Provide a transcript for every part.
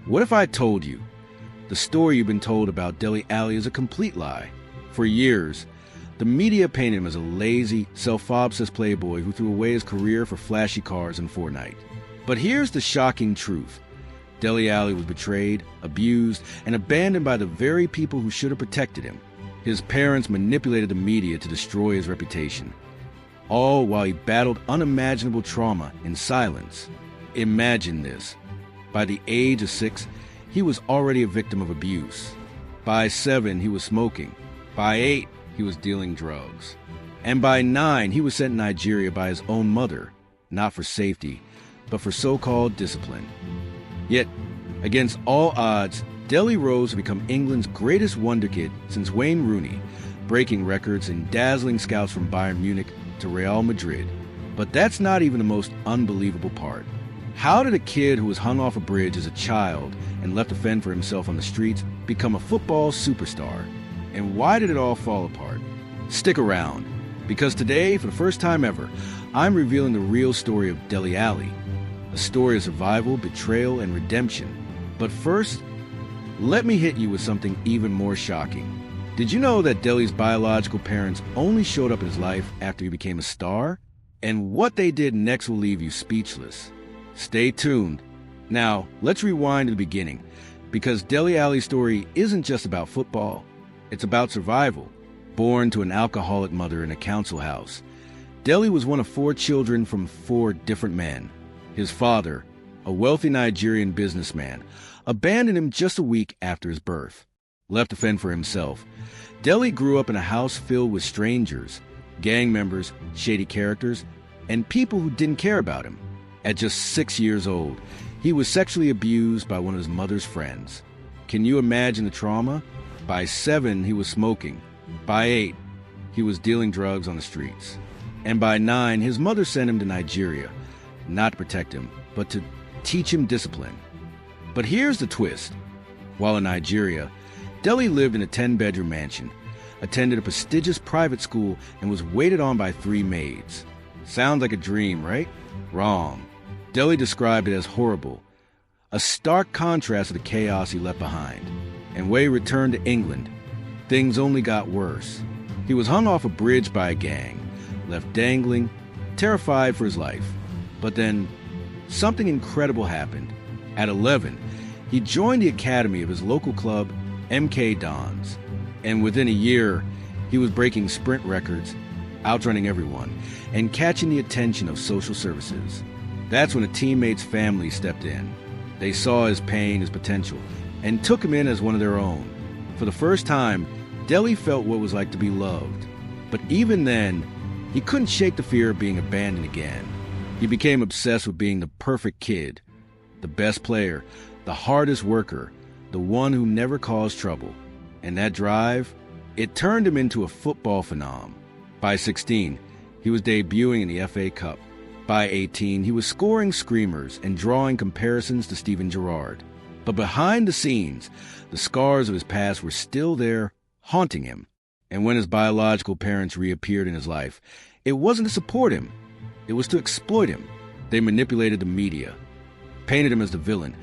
What if I told you the story you've been told about Dele Alli is a complete lie? For years, the media painted him as a lazy, self-obsessed playboy who threw away his career for flashy cars and Fortnite. But here's the shocking truth. Dele Alli was betrayed, abused, and abandoned by the very people who should have protected him. His parents manipulated the media to destroy his reputation, all while he battled unimaginable trauma in silence. Imagine this. By the age of 6, he was already a victim of abuse. By 7, he was smoking. By 8, he was dealing drugs. And by 9, he was sent to Nigeria by his own mother, not for safety, but for so-called discipline. Yet, against all odds, Dele rose to become England's greatest wonder kid since Wayne Rooney, breaking records and dazzling scouts from Bayern Munich to Real Madrid. But that's not even the most unbelievable part. How did a kid who was hung off a bridge as a child and left to fend for himself on the streets become a football superstar? And why did it all fall apart? Stick around, because today, for the first time ever, I'm revealing the real story of Dele Alli, a story of survival, betrayal, and redemption. But first, let me hit you with something even more shocking. Did you know that Dele's biological parents only showed up in his life after he became a star? And what they did next will leave you speechless. Stay tuned. Now, let's rewind to the beginning, because Dele Alli's story isn't just about football. It's about survival. Born to an alcoholic mother in a council house, Dele was one of 4 children from 4 different men. His father, a wealthy Nigerian businessman, abandoned him just a week after his birth. Left to fend for himself, Dele grew up in a house filled with strangers, gang members, shady characters, and people who didn't care about him. At just 6 years old, he was sexually abused by one of his mother's friends. Can you imagine the trauma? By 7, he was smoking. By 8, he was dealing drugs on the streets. And by 9, his mother sent him to Nigeria, not to protect him, but to teach him discipline. But here's the twist. While in Nigeria, Dele lived in a 10-bedroom mansion, attended a prestigious private school, and was waited on by 3 maids. Sounds like a dream, right? Wrong. Dele described it as horrible, a stark contrast to the chaos he left behind. And when he returned to England, things only got worse. He was hung off a bridge by a gang, left dangling, terrified for his life. But then, something incredible happened. At 11, he joined the academy of his local club, MK Dons. And within a year, he was breaking sprint records, outrunning everyone, and catching the attention of social services. That's when a teammate's family stepped in. They saw his pain, his potential, and took him in as one of their own. For the first time, Dele felt what it was like to be loved. But even then, he couldn't shake the fear of being abandoned again. He became obsessed with being the perfect kid, the best player, the hardest worker, the one who never caused trouble. And that drive, it turned him into a football phenom. By 16, he was debuting in the FA Cup. By 18, he was scoring screamers and drawing comparisons to Steven Gerrard. But behind the scenes, the scars of his past were still there, haunting him. And when his biological parents reappeared in his life, it wasn't to support him. It was to exploit him. They manipulated the media, painted him as the villain,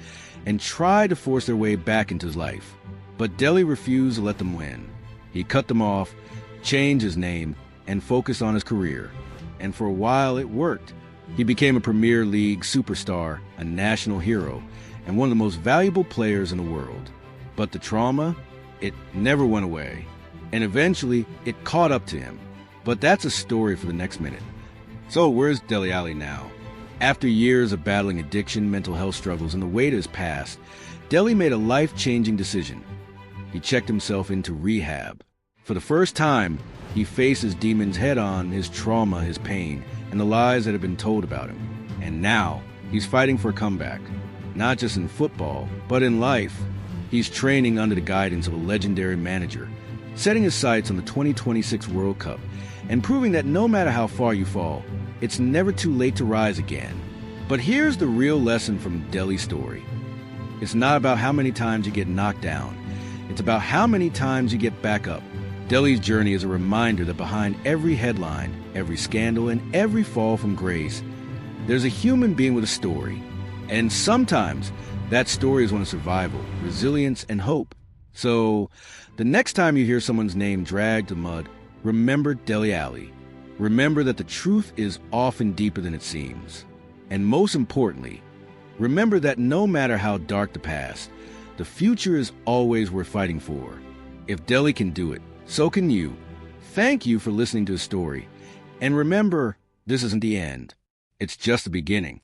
and tried to force their way back into his life. But Dele refused to let them win. He cut them off, changed his name, and focused on his career. And for a while, it worked. He became a Premier League superstar, a national hero, and one of the most valuable players in the world. But the trauma, it never went away. And eventually, it caught up to him. But that's a story for the next minute. So where's Dele Alli now? After years of battling addiction, mental health struggles, and the weight of his past, Dele made a life-changing decision. He checked himself into rehab. For the first time, he faced his demons head-on, his trauma, his pain, and the lies that had been told about him. And now, he's fighting for a comeback. Not just in football, but in life. He's training under the guidance of a legendary manager, setting his sights on the 2026 World Cup, and proving that no matter how far you fall, it's never too late to rise again. But here's the real lesson from Dele's story. It's not about how many times you get knocked down. It's about how many times you get back up. Dele's journey is a reminder that behind every headline, every scandal, and every fall from grace, there's a human being with a story. And sometimes That story is one of survival, resilience, and hope. So, the next time you hear someone's name dragged to mud, remember Dele Alli. Remember that the truth is often deeper than it seems. And most importantly, remember that no matter how dark the past, the future is always worth fighting for. If Dele can do it, so can you. Thank you for listening to his story. And remember, this isn't the end. It's just the beginning.